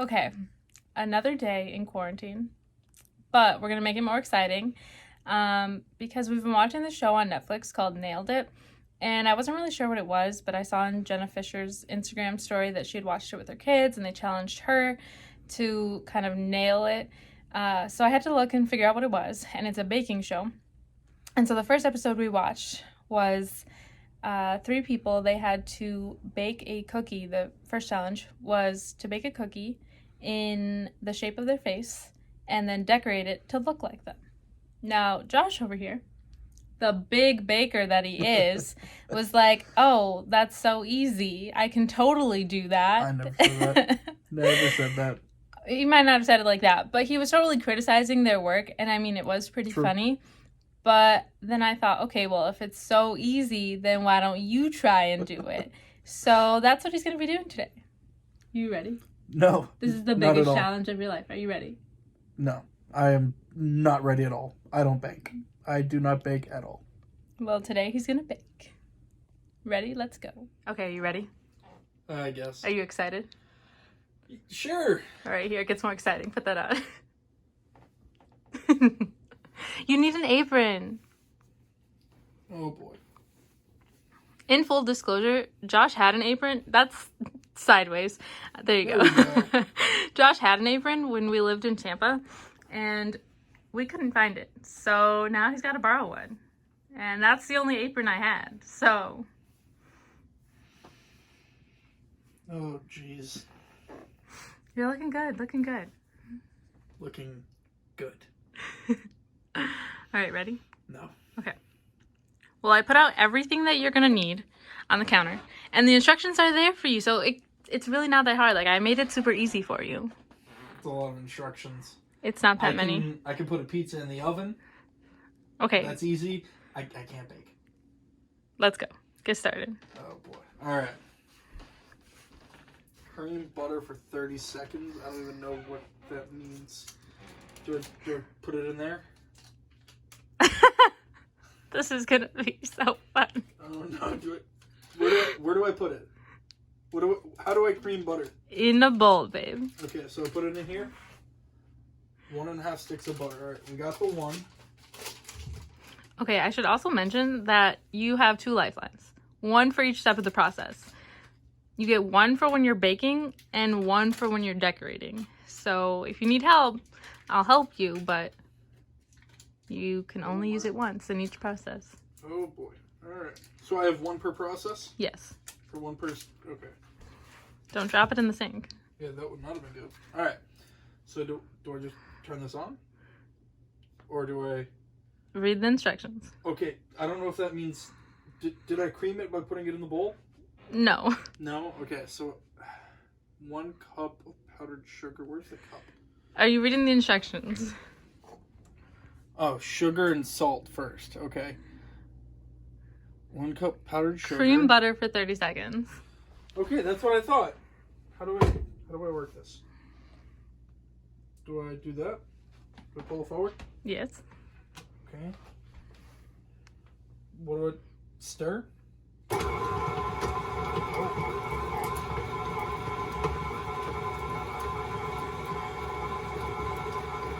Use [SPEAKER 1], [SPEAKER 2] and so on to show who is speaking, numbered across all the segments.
[SPEAKER 1] Okay, another day in quarantine, but we're gonna make it more exciting because we've been watching the show on Netflix called Nailed It, and I wasn't really sure what it was, but I saw on Jenna Fisher's Instagram story that she had watched it with her kids, and they challenged her to kind of nail it. So I had to look and figure out what it was, and it's a baking show. And so the first episode we watched was three people. They had to bake a cookie. The first challenge was to bake a cookie in the shape of their face and then decorate it to look like them. Now, Josh over here, the big baker that he is, was like, oh, that's so easy. I can totally do that.
[SPEAKER 2] I never said that. Never said that.
[SPEAKER 1] He might not have said it like that, but he was totally criticizing their work, and I mean, it was pretty funny. But then I thought, okay, well, if it's so easy, then why don't you try and do it? So that's what he's going to be doing today. You ready?
[SPEAKER 2] No.
[SPEAKER 1] This is the biggest challenge of your life. Are you ready?
[SPEAKER 2] No, I am not ready at all. I don't bake. I do not bake at all.
[SPEAKER 1] Well, today he's going to bake. Ready? Let's go. Okay, you ready?
[SPEAKER 2] I guess.
[SPEAKER 1] Are you excited?
[SPEAKER 2] Sure.
[SPEAKER 1] All right, here, it gets more exciting. Put that on. You need an apron.
[SPEAKER 2] Oh, boy.
[SPEAKER 1] In full disclosure, Josh had an apron. That's sideways. There you go. Josh had an apron when we lived in Tampa, and we couldn't find it. So now he's got to borrow one. And that's the only apron I had. So.
[SPEAKER 2] Oh, jeez.
[SPEAKER 1] You're looking good. Looking good.
[SPEAKER 2] Looking good.
[SPEAKER 1] All right, ready?
[SPEAKER 2] No.
[SPEAKER 1] Okay. Well, I put out everything that you're going to need on the counter. And the instructions are there for you. So it's really not that hard. Like, I made it super easy for you.
[SPEAKER 2] It's a lot of instructions.
[SPEAKER 1] It's not that many.
[SPEAKER 2] I can put a pizza in the oven.
[SPEAKER 1] Okay.
[SPEAKER 2] That's easy. I can't bake.
[SPEAKER 1] Let's go. Get started.
[SPEAKER 2] Oh, boy. All right. Cream butter for 30 seconds. I don't even know what that means. Do I put it in there?
[SPEAKER 1] This is gonna be so fun.
[SPEAKER 2] Oh no! Where do I put it? How do I cream butter?
[SPEAKER 1] In a bowl, babe.
[SPEAKER 2] Okay, so I put it in here. 1.5 sticks of butter. All right, we got the one.
[SPEAKER 1] Okay, I should also mention that you have 2 lifelines. One for each step of the process. You get one for when you're baking and one for when you're decorating. So if you need help, I'll help you, but you can only use it once in each process.
[SPEAKER 2] Oh boy. Alright. So I have one per process?
[SPEAKER 1] Yes.
[SPEAKER 2] For one person? Okay.
[SPEAKER 1] Don't drop it in the sink.
[SPEAKER 2] Yeah, that would not have been good. Alright. So do I just turn this on? Or do I...
[SPEAKER 1] Read the instructions.
[SPEAKER 2] Okay. I don't know if that means... Did I cream it by putting it in the bowl?
[SPEAKER 1] No.
[SPEAKER 2] No? Okay, so 1 cup of powdered sugar. Where's the cup?
[SPEAKER 1] Are you reading the instructions?
[SPEAKER 2] Oh, sugar and salt first. Okay. 1 cup powdered sugar.
[SPEAKER 1] Cream butter for 30 seconds.
[SPEAKER 2] Okay, that's what I thought. How do I work this? Do I do that? Do I pull it forward?
[SPEAKER 1] Yes.
[SPEAKER 2] Okay. What do I stir?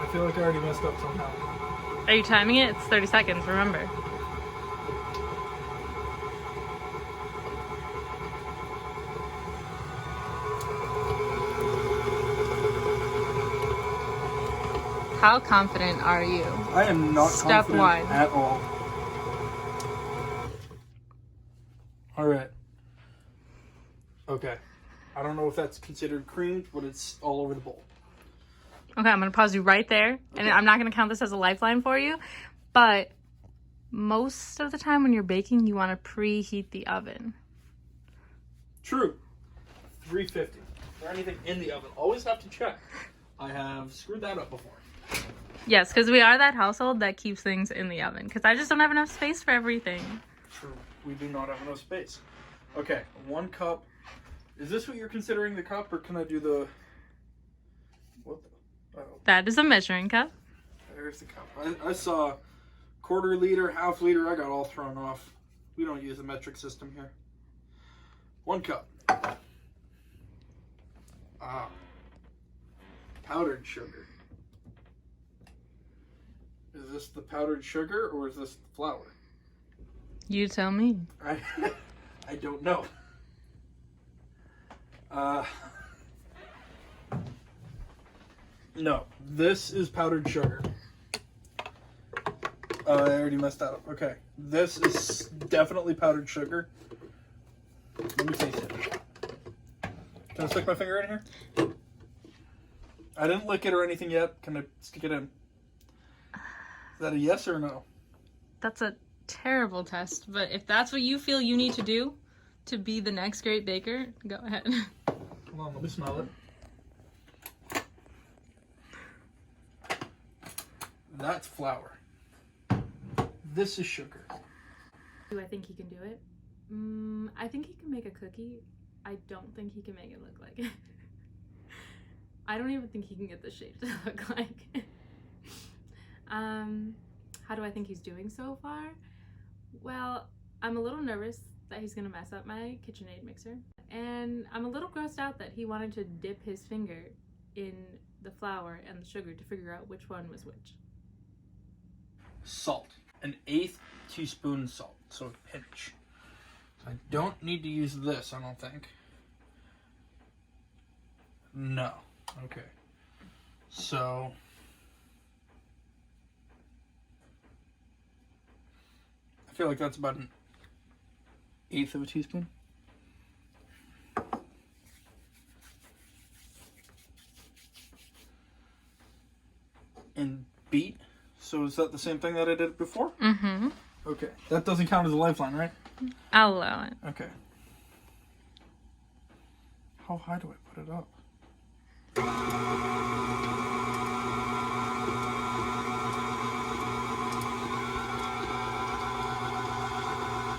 [SPEAKER 2] I feel like I already messed up somehow.
[SPEAKER 1] Are you timing it? It's 30 seconds, remember. How confident are you?
[SPEAKER 2] I am not
[SPEAKER 1] Step
[SPEAKER 2] confident
[SPEAKER 1] 1.
[SPEAKER 2] at all. Alright. Okay. I don't know if that's considered creamed, but it's all over the bowl.
[SPEAKER 1] Okay, I'm going to pause you right there. And I'm not going to count this as a lifeline for you. But most of the time when you're baking, you want to preheat the oven.
[SPEAKER 2] True. 350. Is there anything in the oven? Always have to check. I have screwed that up before.
[SPEAKER 1] Yes, because we are that household that keeps things in the oven. Because I just don't have enough space for everything.
[SPEAKER 2] True. We do not have enough space. Okay, 1 cup. Is this what you're considering the cup, or can I do the... What the... Oh.
[SPEAKER 1] That is a measuring cup.
[SPEAKER 2] There's the cup. I saw 1/4 liter, 1/2 liter. I got all thrown off. We don't use the metric system here. 1 cup. powdered sugar. Is this the powdered sugar or is this the flour?
[SPEAKER 1] You tell me.
[SPEAKER 2] I don't know. No, this is powdered sugar. I already messed that up. Okay, this is definitely powdered sugar. Let me taste it. Can I stick my finger in here? I didn't lick it or anything yet. Can I stick it in? Is that a yes or a no?
[SPEAKER 1] That's a terrible test, but if that's what you feel you need to do to be the next great baker, go ahead.
[SPEAKER 2] Hold on, let me smell it. That's flour. This is sugar.
[SPEAKER 1] Do I think he can do it? I think he can make a cookie. I don't think he can make it look like it. I don't even think he can get the shape to look like. How do I think he's doing so far? Well, I'm a little nervous that he's gonna mess up my KitchenAid mixer. And I'm a little grossed out that he wanted to dip his finger in the flour and the sugar to figure out which one was which.
[SPEAKER 2] Salt. 1/8 teaspoon salt. So a pinch. I don't need to use this, I don't think. No. Okay. So I feel like that's about 1/8 of a teaspoon. And beat. So is that the same thing that I did before?
[SPEAKER 1] Mm-hmm.
[SPEAKER 2] Okay. That doesn't count as a lifeline, right?
[SPEAKER 1] I'll allow it.
[SPEAKER 2] Okay. How high do I put it up?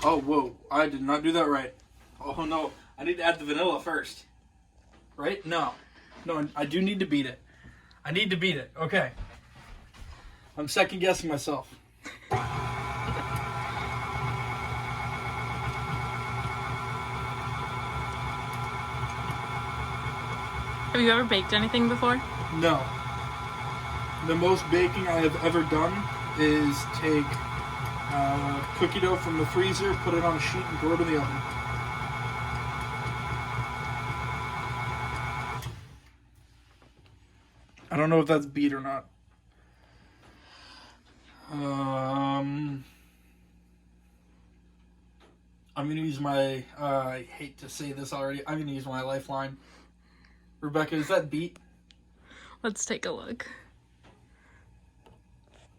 [SPEAKER 2] Oh, whoa. I did not do that right. Oh, no. I need to add the vanilla first. Right? No. No, I do need to beat it. I need to beat it. Okay. I'm second guessing myself.
[SPEAKER 1] Have you ever baked anything before?
[SPEAKER 2] No. The most baking I have ever done is take cookie dough from the freezer, put it on a sheet, and throw it in the oven. I don't know if that's beat or not. I'm gonna use my, I hate to say this already, I'm gonna use my lifeline. Rebecca, is that beat?
[SPEAKER 1] Let's take a look.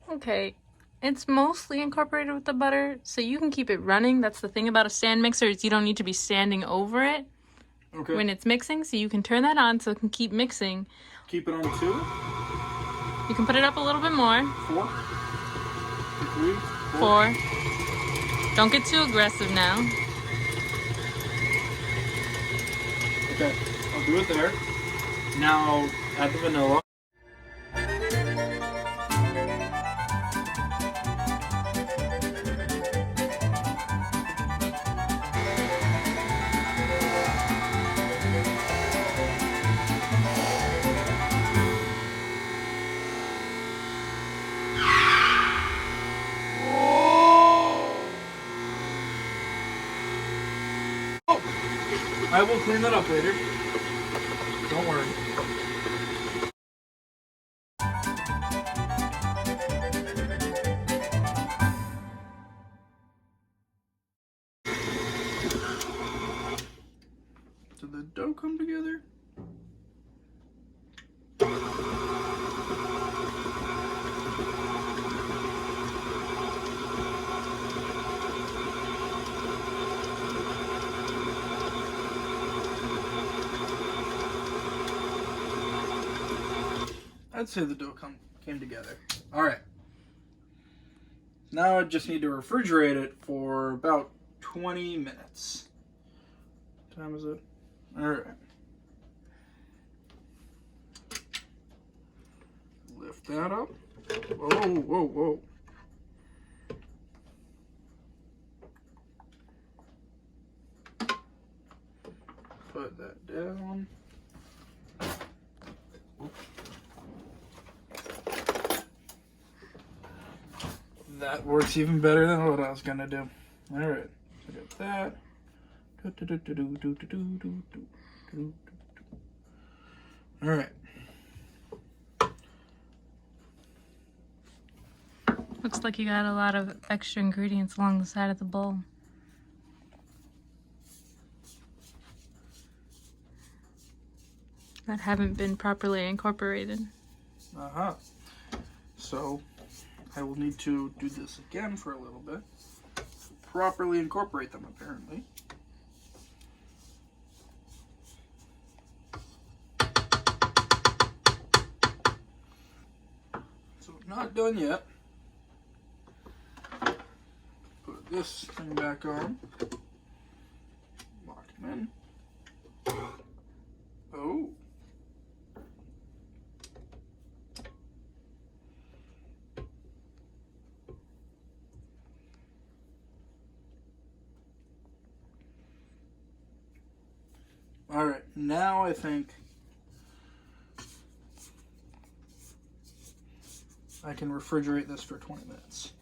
[SPEAKER 1] Okay, it's mostly incorporated with the butter, so you can keep it running. That's the thing about a stand mixer, is you don't need to be standing over it when it's mixing, so you can turn that on so it can keep mixing.
[SPEAKER 2] Keep it on 2.
[SPEAKER 1] You can put it up a little bit more.
[SPEAKER 2] 4. 3.
[SPEAKER 1] 4. Don't get too aggressive now.
[SPEAKER 2] Okay, I'll do it there. Now add the vanilla. I will clean that up later. Don't worry. Did the dough come together? I'd say the dough came together. All right. Now I just need to refrigerate it for about 20 minutes. What time is it? All right. Lift that up. Whoa, whoa, whoa. Put that down. That works even better than what I was gonna do. All right, so I got that. All right.
[SPEAKER 1] Looks like you got a lot of extra ingredients along the side of the bowl. That haven't been properly incorporated.
[SPEAKER 2] Uh-huh. So I will need to do this again for a little bit. Properly incorporate them, apparently. So not done yet. Put this thing back on. Lock them in. Oh. All right, now I think I can refrigerate this for 20 minutes.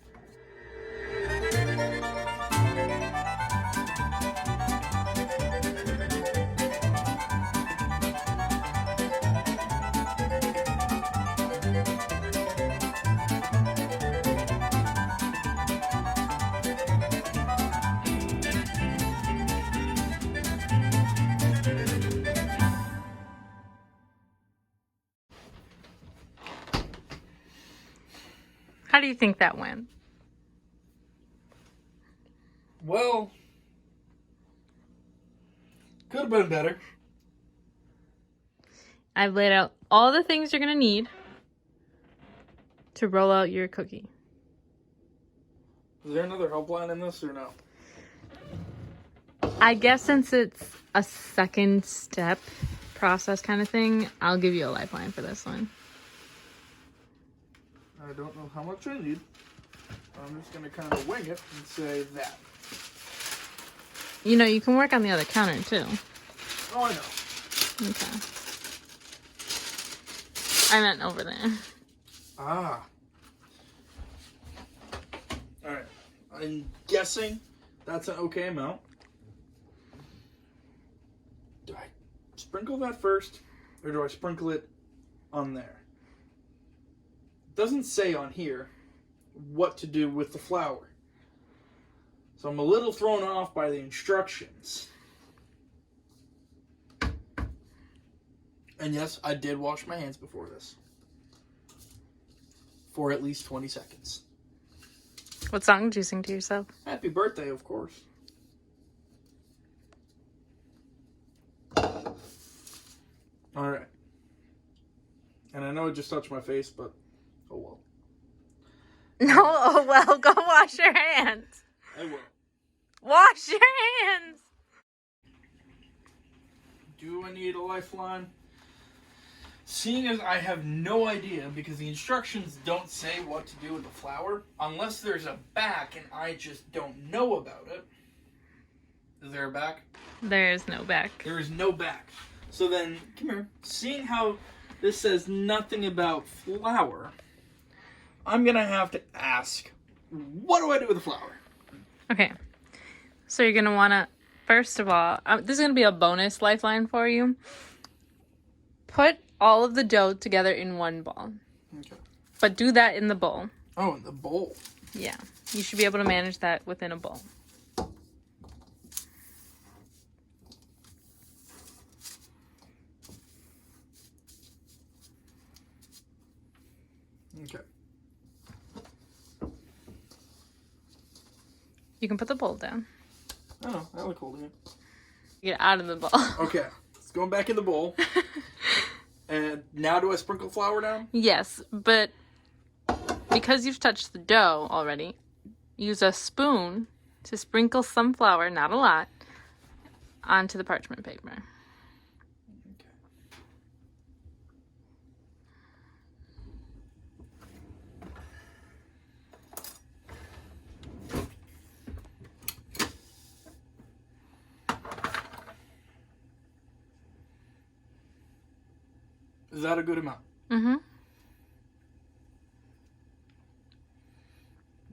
[SPEAKER 1] How do you think that went?
[SPEAKER 2] Well, could have been better.
[SPEAKER 1] I've laid out all the things you're gonna need to roll out your cookie.
[SPEAKER 2] Is there another helpline in this or no?
[SPEAKER 1] I guess since it's a second step process kind of thing, I'll give you a lifeline for this one.
[SPEAKER 2] I don't know how much I need. I'm just going to kind of wing it and say that.
[SPEAKER 1] You know, you can work on the other counter too.
[SPEAKER 2] Oh, I know.
[SPEAKER 1] Okay. I meant over there.
[SPEAKER 2] Ah. Alright. I'm guessing that's an okay amount. Do I sprinkle that first? Or do I sprinkle it on there? It doesn't say on here what to do with the flour. So I'm a little thrown off by the instructions. And yes, I did wash my hands before this. For at least 20 seconds.
[SPEAKER 1] What song did you sing to yourself?
[SPEAKER 2] Happy birthday, of course. Alright. And I know it just touched my face, but oh well.
[SPEAKER 1] No, oh well, go wash your hands.
[SPEAKER 2] I will.
[SPEAKER 1] Wash your hands.
[SPEAKER 2] Do I need a lifeline? Seeing as I have no idea, because the instructions don't say what to do with the flour, unless there's a back and I just don't know about it. Is there a back?
[SPEAKER 1] There is no back.
[SPEAKER 2] There is no back. So then, come here. Seeing how this says nothing about flour, I'm going to have to ask, what do I do with the flour?
[SPEAKER 1] Okay. So you're going to want to, first of all, this is going to be a bonus lifeline for you. Put all of the dough together in one ball.
[SPEAKER 2] Okay.
[SPEAKER 1] But do that in the bowl.
[SPEAKER 2] Oh, in the bowl.
[SPEAKER 1] Yeah. You should be able to manage that within a bowl.
[SPEAKER 2] Okay.
[SPEAKER 1] You can put the bowl down.
[SPEAKER 2] I know. I like holding it.
[SPEAKER 1] Get out of the bowl.
[SPEAKER 2] Okay. It's going back in the bowl. And now do I sprinkle flour down?
[SPEAKER 1] Yes, but because you've touched the dough already, use a spoon to sprinkle some flour, not a lot, onto the parchment paper.
[SPEAKER 2] Okay. Is that a good amount?
[SPEAKER 1] Mm-hmm.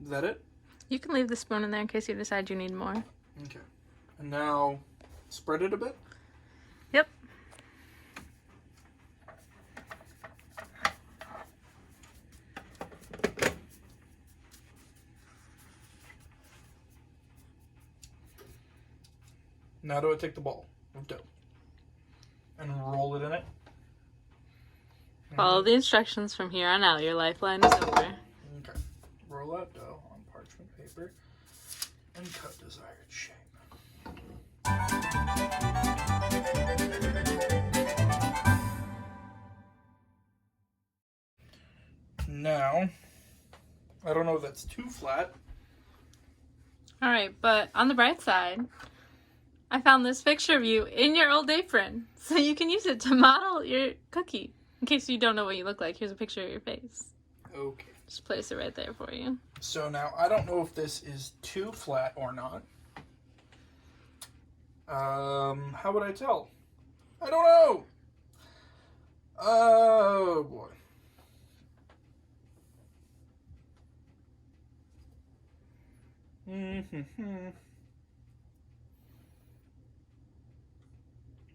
[SPEAKER 2] Is that it?
[SPEAKER 1] You can leave the spoon in there in case you decide you need more.
[SPEAKER 2] Okay. And now spread it a bit.
[SPEAKER 1] Yep.
[SPEAKER 2] Now do I take the ball of dough and roll it in it?
[SPEAKER 1] Follow the instructions from here on out. Your lifeline is over.
[SPEAKER 2] Okay. Roll out dough on parchment paper and cut desired shape. Now, I don't know if that's too flat.
[SPEAKER 1] All right, but on the bright side, I found this picture of you in your old apron, so you can use it to model your cookie. In case you don't know what you look like, here's a picture of your face.
[SPEAKER 2] Okay.
[SPEAKER 1] Just place it right there for you.
[SPEAKER 2] So now, I don't know if this is too flat or not. How would I tell? I don't know! Oh, boy.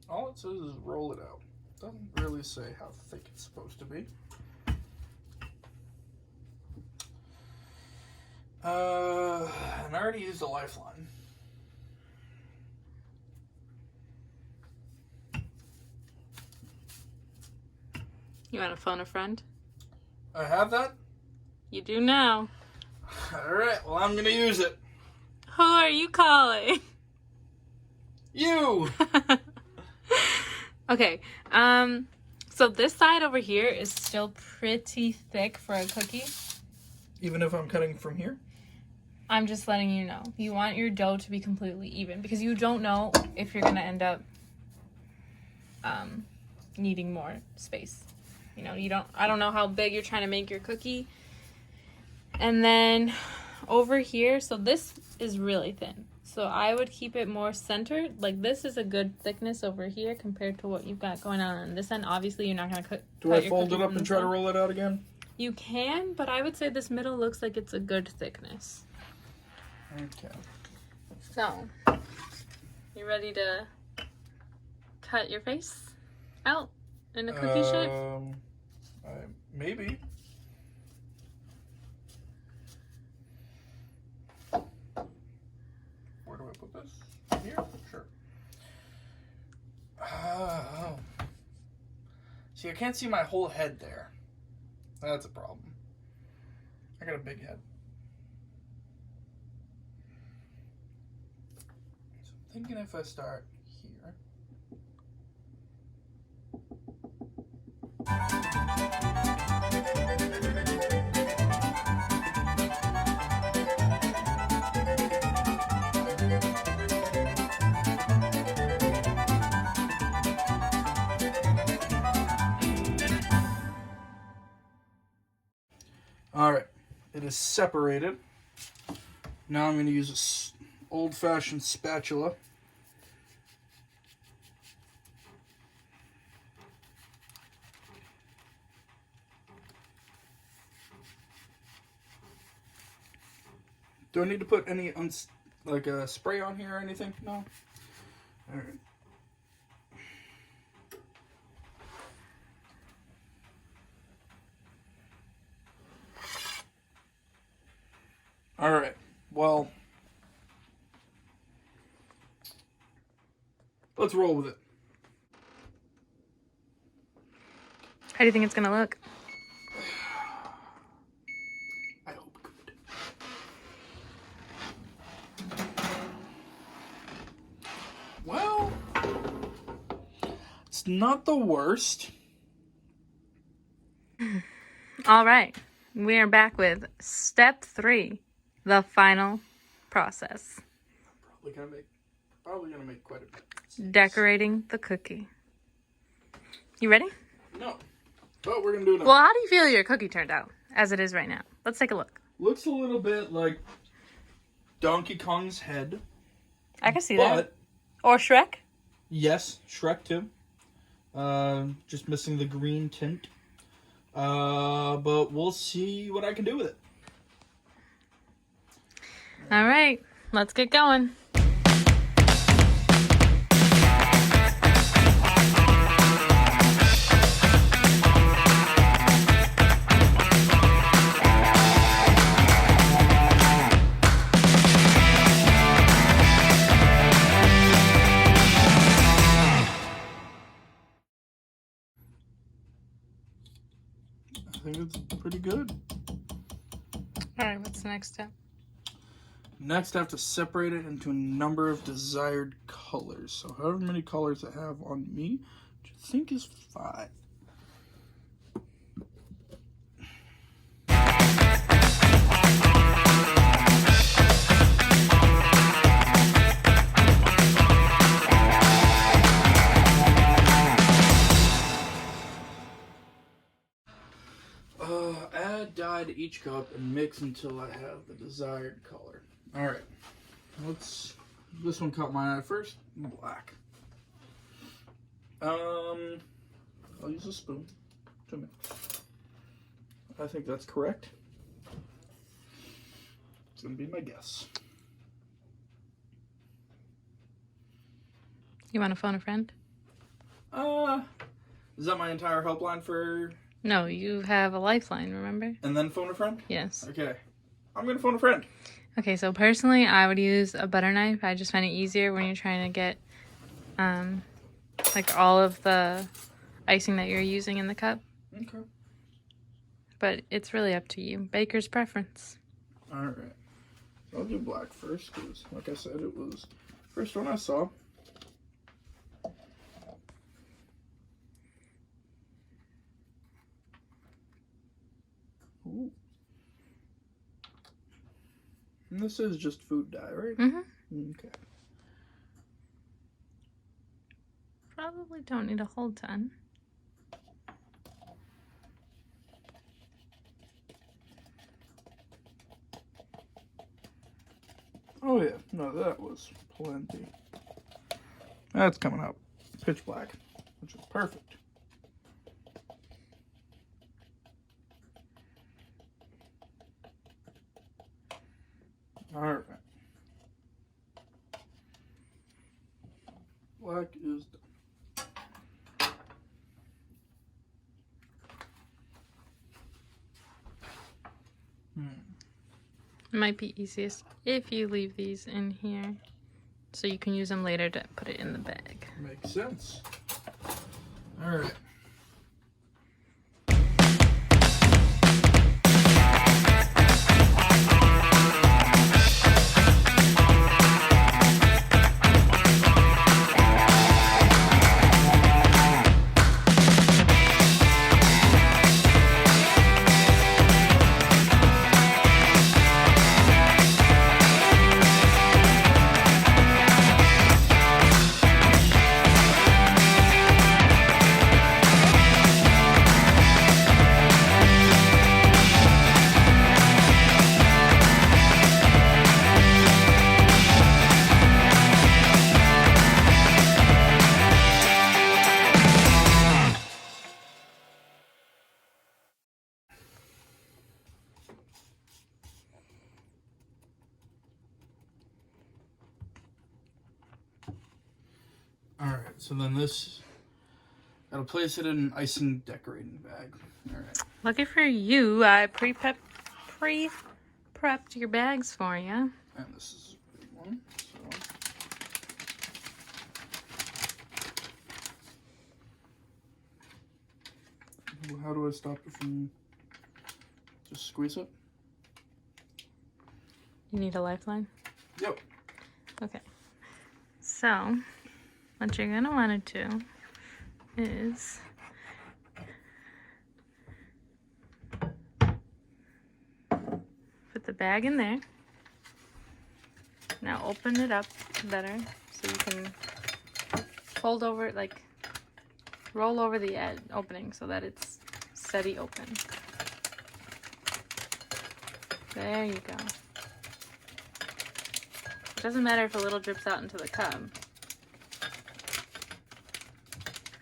[SPEAKER 2] All it says is roll it out. Doesn't really say how thick it's supposed to be. And I already used a lifeline.
[SPEAKER 1] You want to phone a friend?
[SPEAKER 2] I have that?
[SPEAKER 1] You do now.
[SPEAKER 2] Alright, well, I'm gonna use it.
[SPEAKER 1] Who are you calling?
[SPEAKER 2] You!
[SPEAKER 1] Okay, so this side over here is still pretty thick for a cookie.
[SPEAKER 2] Even if I'm cutting from here?
[SPEAKER 1] I'm just letting you know. You want your dough to be completely even because you don't know if you're gonna end up needing more space. You know, I don't know how big you're trying to make your cookie. And then over here, so this is really thin. So I would keep it more centered. Like this is a good thickness over here compared to what you've got going on this end. Obviously, you're not gonna cut.
[SPEAKER 2] Do I fold it up and try to roll it out again?
[SPEAKER 1] You can, but I would say this middle looks like it's a good thickness.
[SPEAKER 2] Okay.
[SPEAKER 1] So, you ready to cut your face out in a cookie shape?
[SPEAKER 2] Maybe. Where do I put this? Here? Sure. Oh. See, I can't see my whole head there. That's a problem. I got a big head. So I'm thinking if I start here. All right, it is separated. Now I'm going to use an old-fashioned spatula. Do I need to put any spray on here or anything? No. All right. All right. Well, let's roll with it.
[SPEAKER 1] How do you think it's gonna look?
[SPEAKER 2] I hope good. Well, it's not the worst.
[SPEAKER 1] All right, we are back with step 3, the final process.
[SPEAKER 2] Probably gonna make quite a bit.
[SPEAKER 1] Decorating the cookie. You ready?
[SPEAKER 2] No, but we're gonna do it.
[SPEAKER 1] Well, how do you feel your cookie turned out as it is right now? Let's take a look.
[SPEAKER 2] Looks a little bit like Donkey Kong's head.
[SPEAKER 1] I can see
[SPEAKER 2] But,
[SPEAKER 1] that. Or Shrek.
[SPEAKER 2] Yes, Shrek too. Just missing the green tint. But we'll see what I can do with it.
[SPEAKER 1] let's get going.
[SPEAKER 2] I think it's pretty good.
[SPEAKER 1] All right, what's the next step?
[SPEAKER 2] Next, I have to separate it into a number of desired colors. So however many colors I have on me, which I think is 5. Add dye to each cup and mix until I have the desired color. Alright, this one caught my eye first. Black. I'll use a spoon to mix. I think that's correct. It's gonna be my guess.
[SPEAKER 1] You want to phone a friend?
[SPEAKER 2] Is that my entire helpline for...
[SPEAKER 1] No, you have a lifeline, remember?
[SPEAKER 2] And then phone a friend?
[SPEAKER 1] Yes.
[SPEAKER 2] Okay. I'm gonna phone a friend.
[SPEAKER 1] Okay, so personally, I would use a butter knife. I just find it easier when you're trying to get, like all of the icing that you're using in the cup.
[SPEAKER 2] Okay.
[SPEAKER 1] But it's really up to you. Baker's preference.
[SPEAKER 2] Alright. So I'll do black first, because, like I said, it was the first one I saw. Ooh. And this is just food dye, right?
[SPEAKER 1] Mm-hmm.
[SPEAKER 2] Okay.
[SPEAKER 1] Probably don't need a whole ton.
[SPEAKER 2] Oh yeah, no, that was plenty. That's coming out pitch black, which is perfect. Alright. Black is done.
[SPEAKER 1] It might be easiest if you leave these in here so you can use them later to put it in the bag.
[SPEAKER 2] Makes sense. Alright. Alright, so then this, gotta place it in an icing decorating bag. Alright.
[SPEAKER 1] Lucky for you, I pre-prepped your bags for you.
[SPEAKER 2] And this is a big one, so. How do I stop it from, just squeeze it?
[SPEAKER 1] You need a lifeline?
[SPEAKER 2] Yep.
[SPEAKER 1] Okay. So, what you're gonna want to do is put the bag in there. Now open it up better so you can fold over, like roll over the edge opening so that it's steady open. There you go. It doesn't matter if a little drips out into the cup,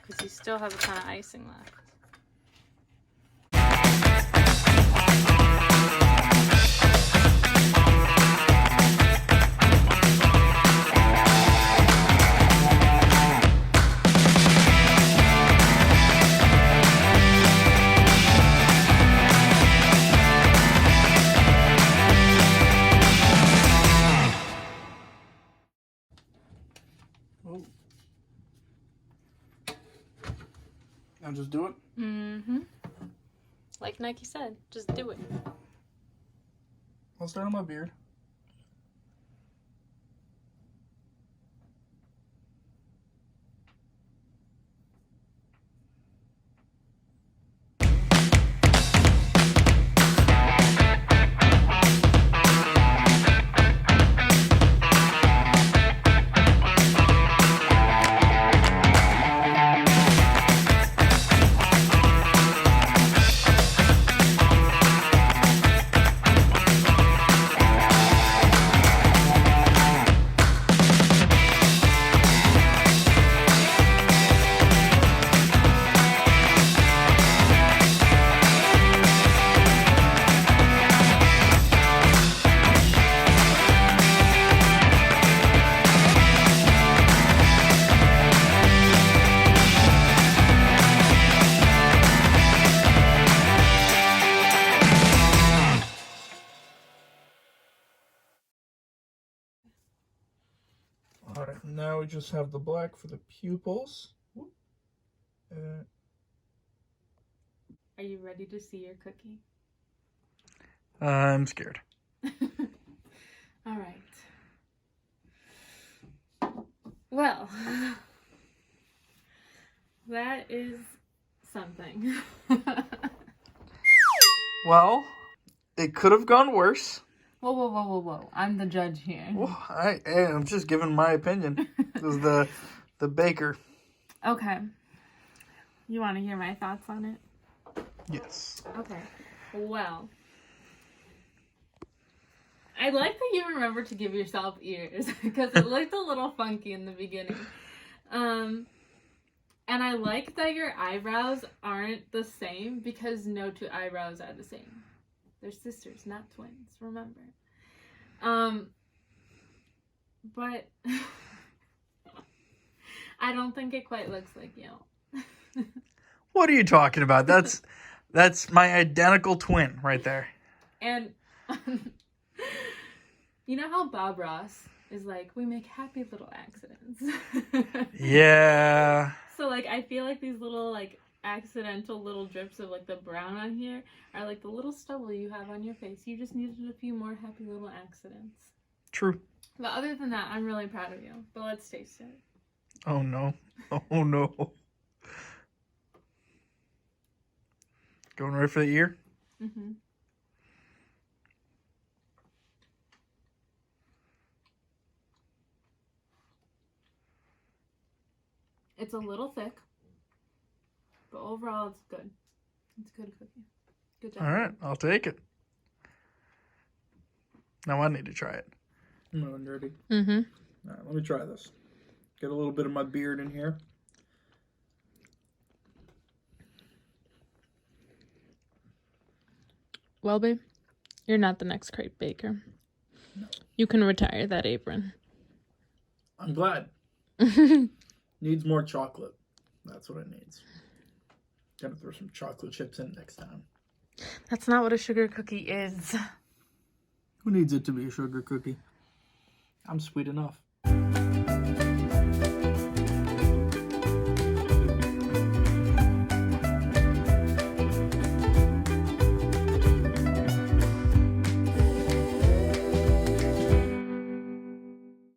[SPEAKER 1] because you still have a ton of icing left.
[SPEAKER 2] I'll just do it.
[SPEAKER 1] Mm-hmm. Like Nike said, just do it.
[SPEAKER 2] I'll start on my beard. Alright, now we just have the black for the pupils.
[SPEAKER 1] Are you ready to see your cookie?
[SPEAKER 2] I'm scared.
[SPEAKER 1] All right. Well, that is something.
[SPEAKER 2] Well, it could have gone worse.
[SPEAKER 1] Whoa, whoa, whoa, whoa, whoa. I'm the judge here.
[SPEAKER 2] Well, I'm just giving my opinion. As the baker.
[SPEAKER 1] Okay. You want to hear my thoughts on it?
[SPEAKER 2] Yes.
[SPEAKER 1] Okay. Well, I like that you remember to give yourself ears because it looked a little funky in the beginning. And I like that your eyebrows aren't the same because no two eyebrows are the same. They're sisters, not twins, remember. But I don't think it quite looks like you.
[SPEAKER 2] What are you talking about? That's my identical twin right there.
[SPEAKER 1] And you know how Bob Ross is like, we make happy little accidents.
[SPEAKER 2] Yeah.
[SPEAKER 1] So like I feel like these little like accidental little drips of like the brown on here are like the little stubble you have on your face. You just needed a few more happy little accidents.
[SPEAKER 2] True.
[SPEAKER 1] But other than that, I'm really proud of you. But let's taste it.
[SPEAKER 2] Oh no. Oh no. Going right for the ear?
[SPEAKER 1] Mm-hmm. It's a little thick, but overall it's good. It's a good cookie. Good job.
[SPEAKER 2] All right, I'll take it. Now I need to try it. I'm ready.
[SPEAKER 1] Mm-hmm.
[SPEAKER 2] All right, let me try this. Get a little bit of my beard in here.
[SPEAKER 1] Well, babe, you're not the next crepe baker.
[SPEAKER 2] No.
[SPEAKER 1] You can retire that apron.
[SPEAKER 2] I'm glad. Needs more chocolate. That's what it needs. Gotta throw some chocolate chips in next time.
[SPEAKER 1] That's not what a sugar cookie is.
[SPEAKER 2] Who needs it to be a sugar cookie? I'm sweet enough.